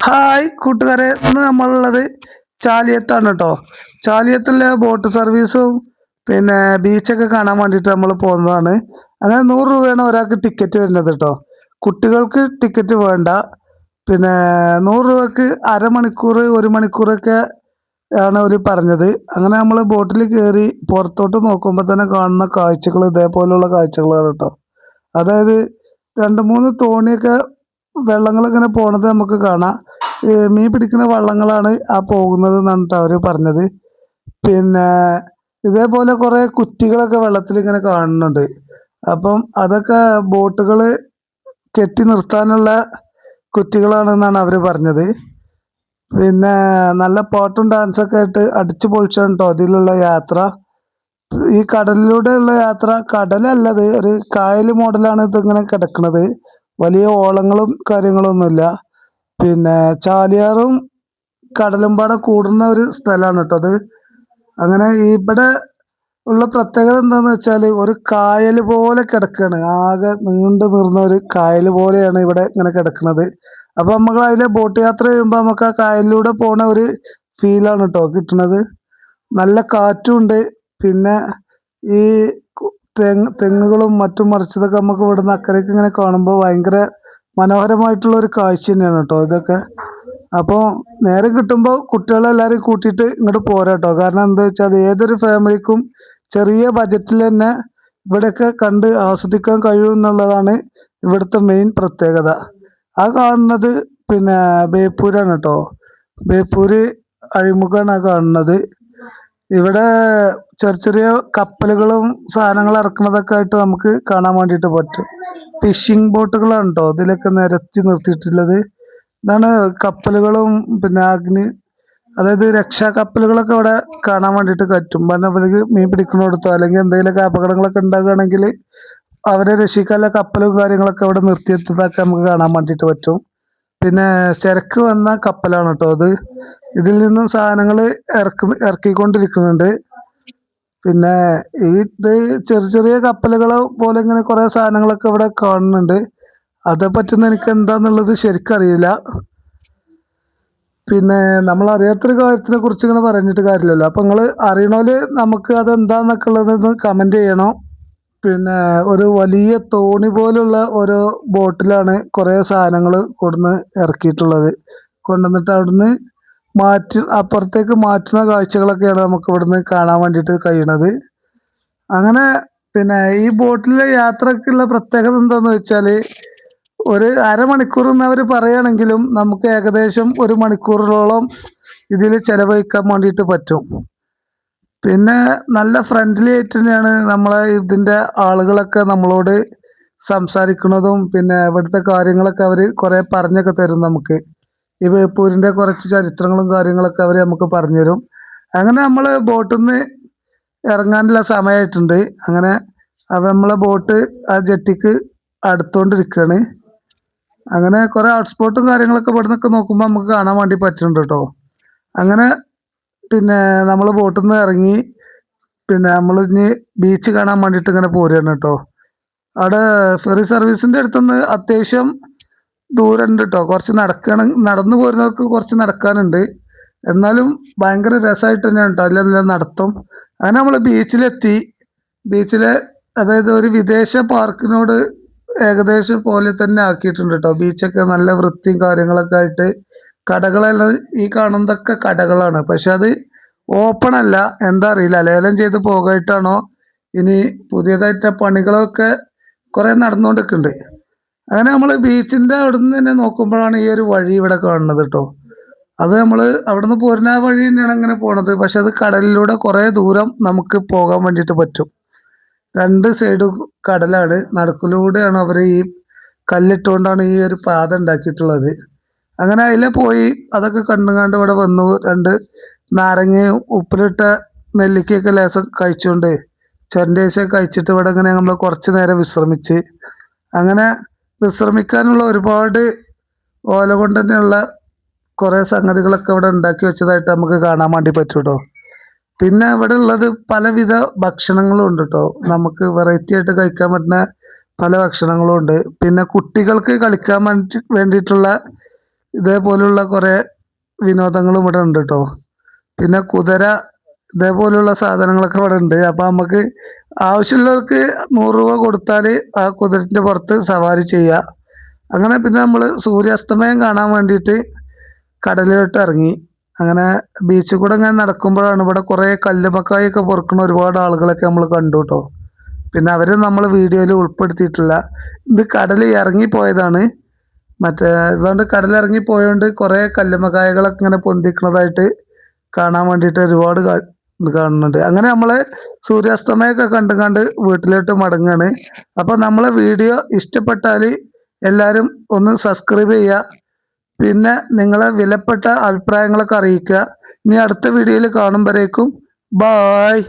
Hi കൂട്ടുകാരെ, ഇന്ന് നമ്മളുള്ളത് ചാലിയത്താണ് കേട്ടോ. ചാലിയത്തുള്ള ബോട്ട് സർവീസും പിന്നെ ബീച്ചൊക്കെ കാണാൻ വേണ്ടിയിട്ട് നമ്മൾ പോകുന്നതാണ്. അങ്ങനെ 100 രൂപയാണ് ഒരാൾക്ക് ടിക്കറ്റ് വരുന്നത് കേട്ടോ. കുട്ടികൾക്ക് ടിക്കറ്റ് വേണ്ട. പിന്നെ 100 രൂപക്ക് അരമണിക്കൂർ 1 മണിക്കൂറൊക്കെ ആണ് അവർ പറഞ്ഞത്. അങ്ങനെ നമ്മൾ ബോട്ടിൽ കയറി പുറത്തോട്ട് നോക്കുമ്പോൾ തന്നെ കാണുന്ന കാഴ്ചകൾ ഇതേപോലുള്ള കാഴ്ചകളാണ് കേട്ടോ. അതായത് രണ്ട് മൂന്ന് തോണിയൊക്കെ വെള്ളങ്ങളിങ്ങനെ പോണത് നമുക്ക് കാണാം. മീൻ പിടിക്കുന്ന വള്ളങ്ങളാണ് ആ പോകുന്നത് എന്നാണ് ട്ടോ അവര് പറഞ്ഞത്. പിന്നെ ഇതേപോലെ കുറേ കുറ്റികളൊക്കെ വെള്ളത്തിൽ ഇങ്ങനെ കാണുന്നുണ്ട്. അപ്പം അതൊക്കെ ബോട്ടുകൾ കെട്ടി നിർത്താനുള്ള കുറ്റികളാണെന്നാണ് അവർ പറഞ്ഞത്. പിന്നെ നല്ല പാട്ടും ഡാൻസൊക്കെ ആയിട്ട് അടിച്ചു പൊളിച്ചാണ് കേട്ടോ അതിലുള്ള യാത്ര. ഈ കടലിലൂടെയുള്ള യാത്ര, കടലല്ലത് ഒരു കായൽ മോഡലാണ് ഇതിങ്ങനെ കിടക്കുന്നത്. വലിയ ഓളങ്ങളും കാര്യങ്ങളൊന്നുമില്ല. പിന്നെ ചാലിയാറും കടലും പാടെ കൂടുന്ന ഒരു സ്ഥലമാണ് കേട്ടോ അത്. അങ്ങനെ ഇവിടെ ഉള്ള പ്രത്യേകത എന്താന്ന് വെച്ചാൽ ഒരു കായൽ പോലെ കിടക്കുകയാണ്. ആകെ നീണ്ടു നിറഞ്ഞ ഒരു കായൽ പോലെയാണ് ഇവിടെ ഇങ്ങനെ കിടക്കുന്നത്. അപ്പോൾ നമുക്ക് അതിലെ ബോട്ട് യാത്ര ചെയ്യുമ്പോൾ നമുക്ക് ആ കായലിലൂടെ പോണ ഒരു ഫീലാണ് കേട്ടോ കിട്ടുന്നത്. നല്ല കാറ്റുണ്ട്. പിന്നെ ഈ തെങ്ങുകളും മറ്റും മറിച്ചതൊക്കെ നമുക്ക് ഇവിടുന്ന് അക്കരയ്ക്ക് ഇങ്ങനെ കാണുമ്പോൾ ഭയങ്കര മനോഹരമായിട്ടുള്ള ഒരു കാഴ്ച തന്നെയാണ് കേട്ടോ ഇതൊക്കെ. അപ്പോൾ നേരം കിട്ടുമ്പോൾ കുട്ടികളെല്ലാവരും കൂട്ടിയിട്ട് ഇങ്ങോട്ട് പോരാ കേട്ടോ. കാരണം എന്താ വെച്ചാൽ ഏതൊരു ഫാമിലിക്കും ചെറിയ ബജറ്റിൽ തന്നെ ഇവിടെയൊക്കെ കണ്ട് ആസ്വദിക്കാൻ കഴിയും എന്നുള്ളതാണ് ഇവിടുത്തെ മെയിൻ പ്രത്യേകത. ആ കാണുന്നത് പിന്നെ ബേപ്പൂരാണ് കേട്ടോ. ബേപ്പൂര് അഴിമുഖമാണ് ആ കാണുന്നത്. ഇവിടെ ചെറിയ ചെറിയ കപ്പലുകളും സാധനങ്ങൾ ഇറക്കുന്നതൊക്കെ ആയിട്ട് നമുക്ക് കാണാൻ വേണ്ടിയിട്ട് പറ്റും. ഫിഷിംഗ് ബോട്ടുകളാണ് കേട്ടോ ഇതിലൊക്കെ നിരത്തി നിർത്തിയിട്ടുള്ളത്. ഇതാണ് കപ്പലുകളും പിന്നെ അതായത് രക്ഷാ കപ്പലുകളൊക്കെ ഇവിടെ കാണാൻ വേണ്ടിയിട്ട് പറ്റും. കാരണം അവർക്ക് മീൻ പിടിക്കുന്നിടത്തോ അല്ലെങ്കിൽ എന്തെങ്കിലുമൊക്കെ അപകടങ്ങളൊക്കെ ഉണ്ടാകുകയാണെങ്കിൽ അവരെ രക്ഷിക്കാനുള്ള കപ്പലും കാര്യങ്ങളൊക്കെ ഇവിടെ നിർത്തിയെത്തതൊക്കെ നമുക്ക് കാണാൻ വേണ്ടിയിട്ട് പറ്റും. പിന്നെ ചരക്ക് വന്ന കപ്പലാണ് കേട്ടോ അത്. ഇതിൽ നിന്നും സാധനങ്ങൾ ഇറക്കിക്കൊണ്ടിരിക്കുന്നുണ്ട്. പിന്നെ ഇത് ചെറിയ ചെറിയ കപ്പലുകൾ പോലെ ഇങ്ങനെ കുറേ സാധനങ്ങളൊക്കെ ഇവിടെ കാണുന്നുണ്ട്. അതേപ്പറ്റുന്ന എനിക്ക് എന്താന്നുള്ളത് ശരിക്കറിയില്ല. പിന്നെ നമ്മൾ അറിയാത്തൊരു കാര്യത്തിനെ കുറിച്ച് ഇങ്ങനെ പറഞ്ഞിട്ട് കാര്യമില്ലല്ലോ. അപ്പം നിങ്ങൾ അറിയണോല് നമുക്ക് അതെന്താന്നൊക്കെ ഉള്ളതൊന്ന് കമൻറ്റ് ചെയ്യണം. പിന്നെ ഒരു വലിയ തോണി പോലുള്ള ഓരോ ബോട്ടിലാണ് കുറേ സാധനങ്ങൾ കൊടുന്ന് ഇറക്കിയിട്ടുള്ളത്. കൊണ്ടുവന്നിട്ട് അവിടുന്ന് അപ്പുറത്തേക്ക് മാറ്റുന്ന കാഴ്ചകളൊക്കെയാണ് നമുക്ക് ഇവിടുന്ന് കാണാൻ വേണ്ടിയിട്ട് കഴിയണത്. അങ്ങനെ പിന്നെ ഈ ബോട്ടിലെ യാത്രക്കുള്ള പ്രത്യേകത എന്താന്ന് വെച്ചാൽ ഒരു അരമണിക്കൂർ എന്ന് അവർ പറയുകയാണെങ്കിലും നമുക്ക് ഏകദേശം 1 മണിക്കൂറോളം ഇതിൽ ചിലവഴിക്കാൻ വേണ്ടിയിട്ട് പറ്റും. പിന്നെ നല്ല ഫ്രണ്ട്ലി ആയിട്ട് തന്നെയാണ് നമ്മളെ ഇതിൻ്റെ ആളുകളൊക്കെ നമ്മളോട് സംസാരിക്കുന്നതും. പിന്നെ ഇവിടുത്തെ കാര്യങ്ങളൊക്കെ അവർ കുറേ പറഞ്ഞൊക്കെ തരും നമുക്ക്. ഈ ബേപ്പൂരിൻ്റെ കുറച്ച് ചരിത്രങ്ങളും കാര്യങ്ങളൊക്കെ അവർ നമുക്ക് പറഞ്ഞുതരും. അങ്ങനെ നമ്മൾ ബോട്ടിൽ നിന്ന് ഇറങ്ങാനുള്ള സമയമായിട്ടുണ്ട്. അങ്ങനെ അപ്പം നമ്മളെ ബോട്ട് ആ ജെട്ടിക്ക് അടുത്തുകൊണ്ടിരിക്കുകയാണ്. അങ്ങനെ കുറേ ഹോട്ട്സ്പോട്ടും കാര്യങ്ങളൊക്കെ ഇവിടെ നിന്നൊക്കെ നോക്കുമ്പോൾ നമുക്ക് കാണാൻ വേണ്ടി പറ്റുന്നുണ്ട് കേട്ടോ. അങ്ങനെ പിന്നെ നമ്മൾ ബോട്ടിൽ നിന്ന് ഇറങ്ങി പിന്നെ നമ്മൾ ഇനി ബീച്ച് കാണാൻ വേണ്ടിയിട്ട് ഇങ്ങനെ പോരുകയാണ് കേട്ടോ. അവിടെ ഫെറി സർവീസിൻ്റെ അടുത്തുനിന്ന് അത്യാവശ്യം ദൂരമുണ്ട് കേട്ടോ. കുറച്ച് നടന്നു പോരുന്നവർക്ക് കുറച്ച് നടക്കാനുണ്ട്. എന്നാലും ഭയങ്കര രസമായിട്ട് തന്നെയാണ് കേട്ടോ അതിലെല്ലാം നടത്തും. അങ്ങനെ നമ്മൾ ബീച്ചിലെത്തി. ബീച്ചിലെ അതായത് ഒരു വിദേശ പാർക്കിനോട് ഏകദേശം പോലെ തന്നെ ആക്കിയിട്ടുണ്ട് കേട്ടോ. ബീച്ചൊക്കെ നല്ല വൃത്തിയും കാര്യങ്ങളൊക്കെ ആയിട്ട്. കടകളെല്ലാം ഈ കാണുന്നതൊക്കെ കടകളാണ്. പക്ഷെ അത് ഓപ്പൺ അല്ല. എന്താ അറിയില്ല, ലേലം ചെയ്ത് പോകായിട്ടാണോ ഇനി പുതിയതായിട്ട് പണികളൊക്കെ കുറേ നടന്നുകൊണ്ടിരിക്കുന്നുണ്ട്. അങ്ങനെ നമ്മൾ ബീച്ചിൻ്റെ അവിടെ നിന്ന് തന്നെ നോക്കുമ്പോഴാണ് ഈ ഒരു വഴി ഇവിടെ കാണുന്നത് കേട്ടോ. അത് നമ്മൾ അവിടെ നിന്ന് പോരുന്ന ആ വഴി തന്നെയാണ് ഇങ്ങനെ പോണത്. പക്ഷെ അത് കടലിലൂടെ കുറേ ദൂരം നമുക്ക് പോകാൻ വേണ്ടിയിട്ട് പറ്റും. രണ്ട് സൈഡും കടലാണ്. നടുക്കിലൂടെയാണ് അവർ ഈ കല്ലിട്ടുകൊണ്ടാണ് ഈ ഒരു പാത ഉണ്ടാക്കിയിട്ടുള്ളത്. അങ്ങനെ അതിലെ പോയി അതൊക്കെ കണ്ടുകൊണ്ട് ഇവിടെ വന്നു. രണ്ട് നാരങ്ങയും ഉപ്പിലിട്ട നെല്ലിക്കയൊക്കെ ലേസം കഴിച്ചുകൊണ്ട് ചൊരണ്ടേശൊക്കെ കഴിച്ചിട്ട് ഇവിടെ ഇങ്ങനെ നമ്മൾ കുറച്ച് നേരം വിശ്രമിച്ച്. അങ്ങനെ വിശ്രമിക്കാനുള്ള ഒരുപാട് ഓല കൊണ്ട് തന്നെയുള്ള കുറേ സംഗതികളൊക്കെ ഇവിടെ ഉണ്ടാക്കി വെച്ചതായിട്ട് നമുക്ക് കാണാൻ വേണ്ടി പറ്റും കേട്ടോ. പിന്നെ ഇവിടെ ഉള്ളത് പലവിധ ഭക്ഷണങ്ങളും ഉണ്ട് കേട്ടോ. നമുക്ക് വെറൈറ്റി ആയിട്ട് കഴിക്കാൻ പറ്റുന്ന പല ഭക്ഷണങ്ങളും ഉണ്ട്. പിന്നെ കുട്ടികൾക്ക് കളിക്കാൻ വേണ്ടിയിട്ടുള്ള ഇതേപോലുള്ള കുറേ വിനോദങ്ങളും ഇവിടെ ഉണ്ട് കേട്ടോ. പിന്നെ കുതിര ഇതേപോലുള്ള സാധനങ്ങളൊക്കെ ഇവിടെ ഉണ്ട്. അപ്പം നമുക്ക് ആവശ്യമുള്ളവർക്ക് 100 രൂപ കൊടുത്താൽ ആ കുതിരൻ്റെ പുറത്ത് സവാരി ചെയ്യുക. അങ്ങനെ പിന്നെ നമ്മൾ സൂര്യാസ്തമയം കാണാൻ വേണ്ടിയിട്ട് കടലിലോട്ട് ഇറങ്ങി. അങ്ങനെ ബീച്ചിൽ കൂടെ ഇങ്ങനെ നടക്കുമ്പോഴാണ് ഇവിടെ കുറേ കല്ലുമ്മക്കായൊക്കെ പൊറുക്കുന്ന ഒരുപാട് ആളുകളൊക്കെ നമ്മൾ കണ്ടു കേട്ടോ. പിന്നെ അവർ നമ്മൾ വീഡിയോയിൽ ഉൾപ്പെടുത്തിയിട്ടില്ല. ഇത് കടൽ ഇറങ്ങിപ്പോയതാണ്. മറ്റേ ഇതുകൊണ്ട് കടലിറങ്ങി പോയതുകൊണ്ട് കുറേ കല്ലുമ്മക്കായകളൊക്കെ ഇങ്ങനെ പൊന്തിക്കുന്നതായിട്ട് കാണാൻ വേണ്ടിയിട്ട് ഒരുപാട് ഇത് കാണുന്നുണ്ട്. അങ്ങനെ നമ്മൾ സൂര്യാസ്തമയമൊക്കെ കണ്ട് വീട്ടിലോട്ട് മടങ്ങുകയാണ്. അപ്പോൾ നമ്മളെ വീഡിയോ ഇഷ്ടപ്പെട്ടാൽ എല്ലാവരും ഒന്ന് സബ്സ്ക്രൈബ് ചെയ്യുക. പിന്നെ നിങ്ങളെ വിലപ്പെട്ട അഭിപ്രായങ്ങളൊക്കെ അറിയിക്കുക. ഇനി അടുത്ത വീഡിയോയിൽ കാണുമ്പോഴേക്കും ബായ്.